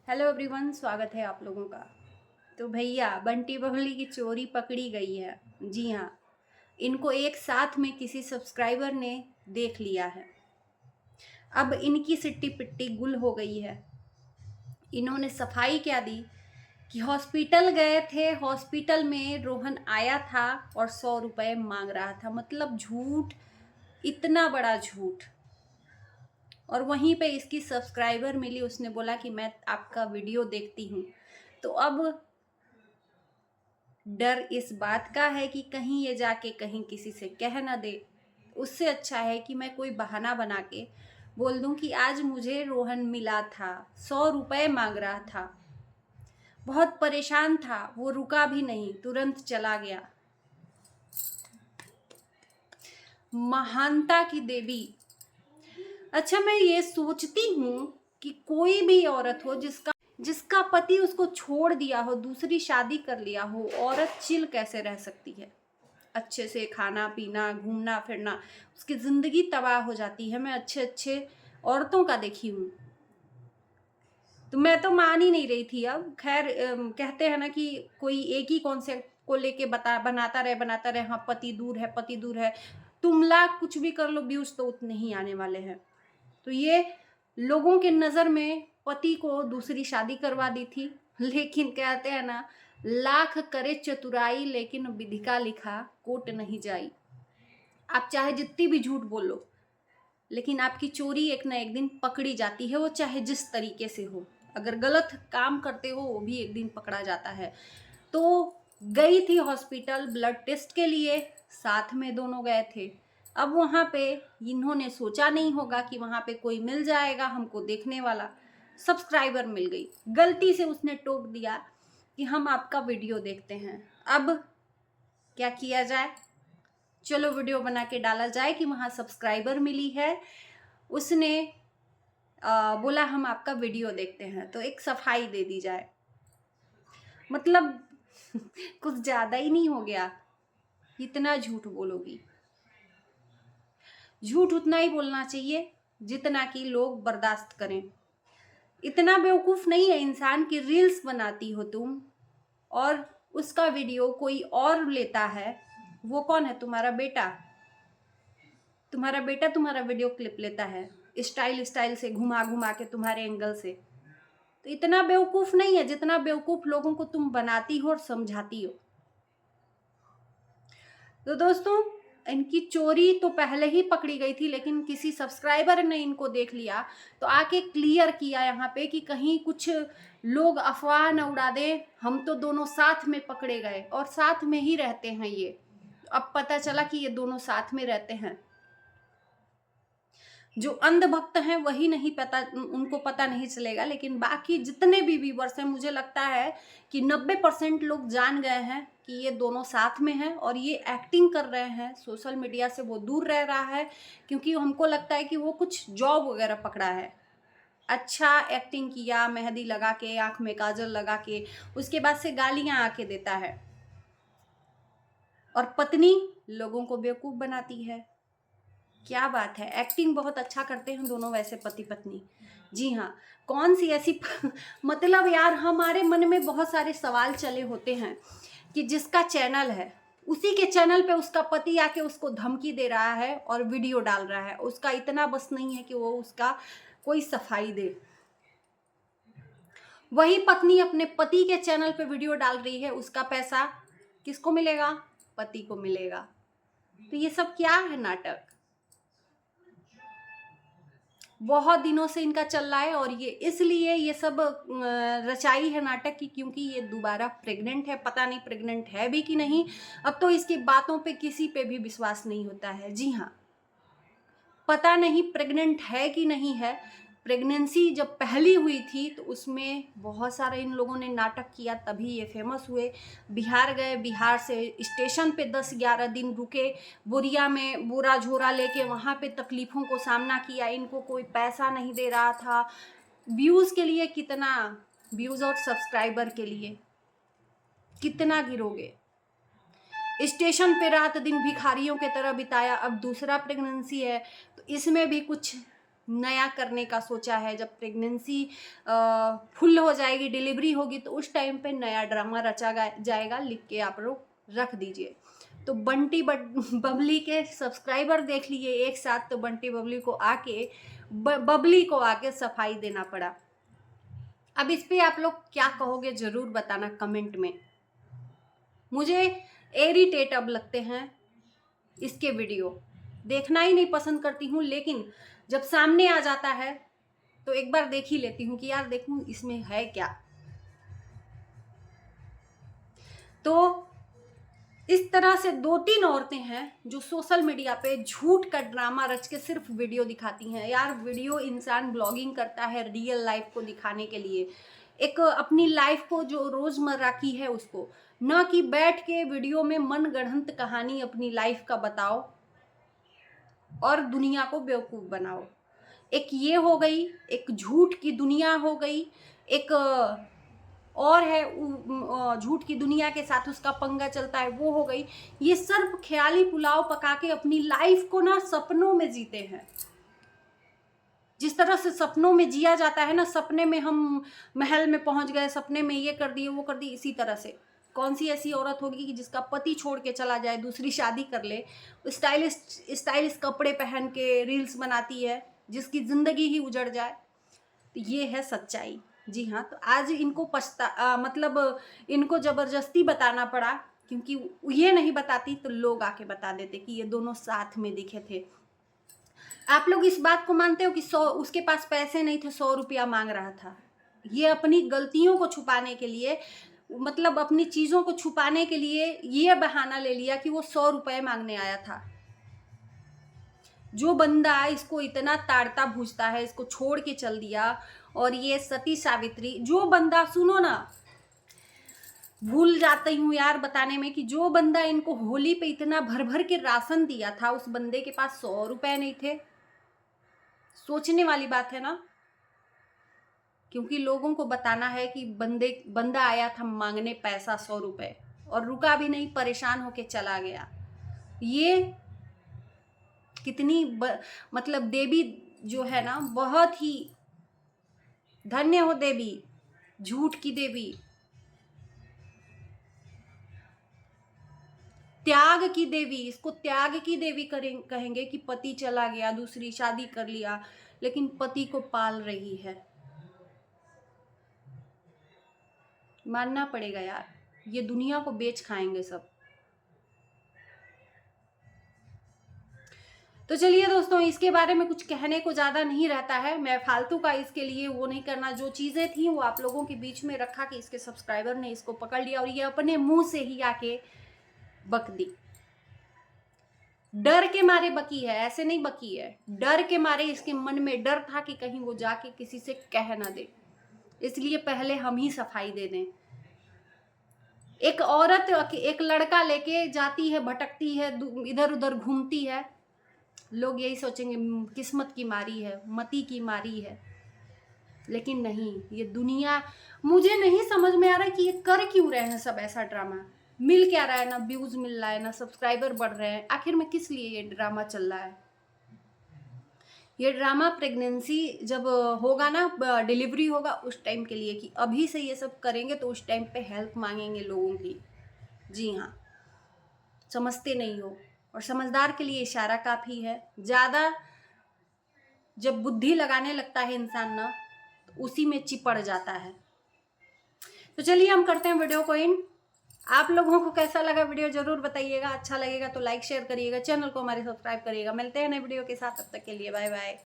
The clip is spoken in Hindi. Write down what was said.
हेलो एवरीवन, स्वागत है आप लोगों का। तो भैया बंटी बबली की चोरी पकड़ी गई है। जी हाँ, इनको एक साथ में किसी सब्सक्राइबर ने देख लिया है। अब इनकी सिट्टी पिट्टी गुल हो गई है। इन्होंने सफाई क्या दी कि हॉस्पिटल गए थे, हॉस्पिटल में रोहन आया था और 100 रुपए मांग रहा था। मतलब झूठ, इतना बड़ा झूठ। और वहीं पे इसकी सब्सक्राइबर मिली, उसने बोला कि मैं आपका वीडियो देखती हूँ। तो अब डर इस बात का है कि कहीं ये जाके कहीं किसी से कह ना दे। उससे अच्छा है कि मैं कोई बहाना बना के बोल दूं कि आज मुझे रोहन मिला था, 100 रुपए मांग रहा था, बहुत परेशान था, वो रुका भी नहीं, तुरंत चला गया। महानता की देवी। अच्छा, मैं ये सोचती हूँ कि कोई भी औरत हो जिसका जिसका पति उसको छोड़ दिया हो, दूसरी शादी कर लिया हो, औरत चिल कैसे रह सकती है? अच्छे से खाना पीना, घूमना फिरना, उसकी जिंदगी तबाह हो जाती है। मैं अच्छे अच्छे औरतों का देखी हूँ, तो मैं तो मान ही नहीं रही थी। अब खैर, कहते हैं ना कि कोई एक ही कॉन्सेप्ट को लेके बनाता रहे। हाँ, पति दूर है, पति दूर है। तुम लाख कुछ भी कर लो, व्यूज तो उतने ही आने वाले हैं। तो ये लोगों के नजर में पति को दूसरी शादी करवा दी थी। लेकिन कहते हैं ना, लाख करे चतुराई लेकिन विधि का लिखा कोट नहीं जाई। आप चाहे जितनी भी झूठ बोलो, लेकिन आपकी चोरी एक ना एक दिन पकड़ी जाती है, वो चाहे जिस तरीके से हो। अगर गलत काम करते हो वो भी एक दिन पकड़ा जाता है। तो गई थी हॉस्पिटल ब्लड टेस्ट के लिए, साथ में दोनों गए थे। अब वहां पे इन्होंने सोचा नहीं होगा कि वहां पे कोई मिल जाएगा हमको देखने वाला। सब्सक्राइबर मिल गई, गलती से उसने टोक दिया कि हम आपका वीडियो देखते हैं। अब क्या किया जाए? चलो वीडियो बना के डाला जाए कि वहां सब्सक्राइबर मिली है, उसने बोला हम आपका वीडियो देखते हैं, तो एक सफाई दे दी जाए। मतलब कुछ ज्यादा ही नहीं हो गया? इतना झूठ बोलोगी? झूठ उतना ही बोलना चाहिए जितना कि लोग बर्दाश्त करें। इतना बेवकूफ नहीं है इंसान कि रील्स बनाती हो तुम और उसका वीडियो कोई और लेता है। वो कौन है? तुम्हारा बेटा। तुम्हारा वीडियो क्लिप लेता है, स्टाइल स्टाइल से घुमा घुमा के, तुम्हारे एंगल से। तो इतना बेवकूफ नहीं है जितना बेवकूफ लोगों को तुम बनाती हो और समझाती हो। तो दोस्तों, इनकी चोरी तो पहले ही पकड़ी गई थी, लेकिन किसी सब्सक्राइबर ने इनको देख लिया तो आके क्लियर किया यहाँ पे कि कहीं कुछ लोग अफवाह न उड़ा दे। हम तो दोनों साथ में पकड़े गए और साथ में ही रहते हैं ये। अब पता चला कि ये दोनों साथ में रहते हैं। जो अंधभक्त हैं वही नहीं पता, उनको पता नहीं चलेगा, लेकिन बाकी जितने भी व्यूवर्स हैं, मुझे लगता है कि 90% लोग जान गए हैं कि ये दोनों साथ में हैं और ये एक्टिंग कर रहे हैं। सोशल मीडिया से वो दूर रह रहा है क्योंकि हमको लगता है कि वो कुछ जॉब वगैरह पकड़ा है। अच्छा एक्टिंग किया, मेहंदी लगा के, आंख में काजल लगा के, उसके बाद से गालियां आके देता है और पत्नी लोगों को बेवकूफ बनाती है। क्या बात है, एक्टिंग बहुत अच्छा करते हैं दोनों वैसे पति पत्नी। जी हाँ, कौन सी ऐसी मतलब यार, हमारे मन में बहुत सारे सवाल चले होते हैं कि जिसका चैनल है उसी के चैनल पे उसका पति आके उसको धमकी दे रहा है और वीडियो डाल रहा है। उसका इतना बस नहीं है कि वो उसका कोई सफाई दे। वही पत्नी अपने पति के चैनल पे वीडियो डाल रही है, उसका पैसा किसको मिलेगा? पति को मिलेगा। तो ये सब क्या है? नाटक बहुत दिनों से इनका चल रहा है और ये इसलिए ये सब रचाई है नाटक की, क्योंकि ये दोबारा प्रेग्नेंट है। पता नहीं प्रेग्नेंट है भी कि नहीं। अब तो इसकी बातों पे किसी पे भी विश्वास नहीं होता है। जी हाँ, पता नहीं प्रेग्नेंट है कि नहीं है। प्रेगनेंसी जब पहली हुई थी तो उसमें बहुत सारे इन लोगों ने नाटक किया, तभी ये फेमस हुए। बिहार गए, बिहार से स्टेशन पे 10-11 दिन रुके, बोरिया में बोरा झोरा लेके, वहाँ पे तकलीफ़ों को सामना किया। इनको कोई पैसा नहीं दे रहा था। व्यूज़ के लिए कितना, व्यूज़ और सब्सक्राइबर के लिए कितना गिरोगे? स्टेशन पे रात दिन भिखारियों के तरह बिताया। अब दूसरा प्रेगनेंसी है तो इसमें भी कुछ नया करने का सोचा है। जब प्रेगनेंसी फुल हो जाएगी, डिलीवरी होगी, तो उस टाइम पे नया ड्रामा रचा जाएगा, लिख के आप लोग रख दीजिए। तो बंटी बबली के सब्सक्राइबर देख लिए एक साथ, तो बंटी बबली को आके बबली को आके सफाई देना पड़ा। अब इस पे आप लोग क्या कहोगे जरूर बताना कमेंट में। मुझे इरिटेट अब लगते हैं इसके वीडियो, देखना ही नहीं पसंद करती हूँ, लेकिन जब सामने आ जाता है तो एक बार देख ही लेती हूँ कि यार देखूं इसमें है क्या। तो इस तरह से 2-3 औरतें हैं जो सोशल मीडिया पे झूठ का ड्रामा रच के सिर्फ वीडियो दिखाती हैं। यार वीडियो इंसान ब्लॉगिंग करता है रियल लाइफ को दिखाने के लिए, एक अपनी लाइफ को जो रोजमर्रा की है उसको, ना कि बैठ के वीडियो में मनगढ़ंत कहानी अपनी लाइफ का बताओ और दुनिया को बेवकूफ बनाओ। एक ये हो गई, एक झूठ की दुनिया हो गई, एक और है झूठ की दुनिया के साथ उसका पंगा चलता है, वो हो गई। ये सिर्फ ख्याली पुलाव पका के अपनी लाइफ को ना सपनों में जीते हैं। जिस तरह से सपनों में जिया जाता है ना, सपने में हम महल में पहुंच गए, सपने में ये कर दिए वो कर दिए, इसी तरह से कौन सी ऐसी औरत होगी कि जिसका पति छोड़ के चला जाए, दूसरी शादी कर ले, स्टाइलिश कपड़े पहन के रील्स बनाती है, जिसकी जिंदगी ही उजड़ जाए। तो ये है सच्चाई। जी हाँ, तो आज इनको मतलब इनको जबरदस्ती बताना पड़ा, क्योंकि ये नहीं बताती तो लोग आके बता देते कि ये दोनों साथ में दिखे थे। आप लोग इस बात को मानते हो कि उसके पास पैसे नहीं थे, 100 रुपया मांग रहा था। ये अपनी गलतियों को छुपाने के लिए, मतलब अपनी चीजों को छुपाने के लिए ये बहाना ले लिया कि वो 100 रुपए मांगने आया था। जो बंदा इसको इतना ताड़ता भूजता है, इसको छोड़ के चल दिया, और ये सती सावित्री, जो बंदा, सुनो ना, भूल जाती हूँ यार बताने में, कि जो बंदा इनको होली पे इतना भर भर के राशन दिया था, उस बंदे के पास 100 रुपए नहीं थे। सोचने वाली बात है ना, क्योंकि लोगों को बताना है कि बंदा आया था मांगने पैसा 100 रुपए, और रुका भी नहीं, परेशान होके चला गया। ये कितनी मतलब देवी जो है ना, बहुत ही धन्य हो देवी, झूठ की देवी, त्याग की देवी। इसको त्याग की देवी कहेंगे कि पति चला गया, दूसरी शादी कर लिया, लेकिन पति को पाल रही है। मानना पड़ेगा यार, ये दुनिया को बेच खाएंगे सब। तो चलिए दोस्तों, इसके बारे में कुछ कहने को ज़्यादा नहीं रहता है। मैं फालतू का इसके लिए वो नहीं करना, जो चीज़ें थी वो आप लोगों के बीच में रखा कि इसके सब्सक्राइबर ने इसको पकड़ लिया और ये अपने मुंह से ही आके बक दी। डर के मारे बकी है, ऐसे नहीं बकी है, डर के मारे। इसके मन में डर था कि कहीं वो जाके किसी से कह ना दे, इसलिए पहले हम ही सफाई दे दें। एक औरत एक लड़का लेके जाती है, भटकती है, इधर उधर घूमती है, लोग यही सोचेंगे किस्मत की मारी है, मती की मारी है। लेकिन नहीं, ये दुनिया, मुझे नहीं समझ में आ रहा कि ये कर क्यों रहे हैं सब ऐसा ड्रामा। मिल क्या रहा है, ना व्यूज मिल रहा है, ना सब्सक्राइबर बढ़ रहे हैं, आखिर में किस लिए ये ड्रामा चल रहा है। ये ड्रामा प्रेगनेंसी जब होगा ना, डिलीवरी होगा, उस टाइम के लिए, कि अभी से ये सब करेंगे तो उस टाइम पे हेल्प मांगेंगे लोगों की। जी हाँ, समझते नहीं हो, और समझदार के लिए इशारा काफ़ी है। ज़्यादा जब बुद्धि लगाने लगता है इंसान ना, तो उसी में चिपड़ जाता है। तो चलिए हम करते हैं वीडियो को इन। आप लोगों को कैसा लगा वीडियो जरूर बताइएगा। अच्छा लगेगा तो लाइक शेयर करिएगा, चैनल को हमारे सब्सक्राइब करिएगा। मिलते हैं नए वीडियो के साथ, तब तक के लिए बाय बाय।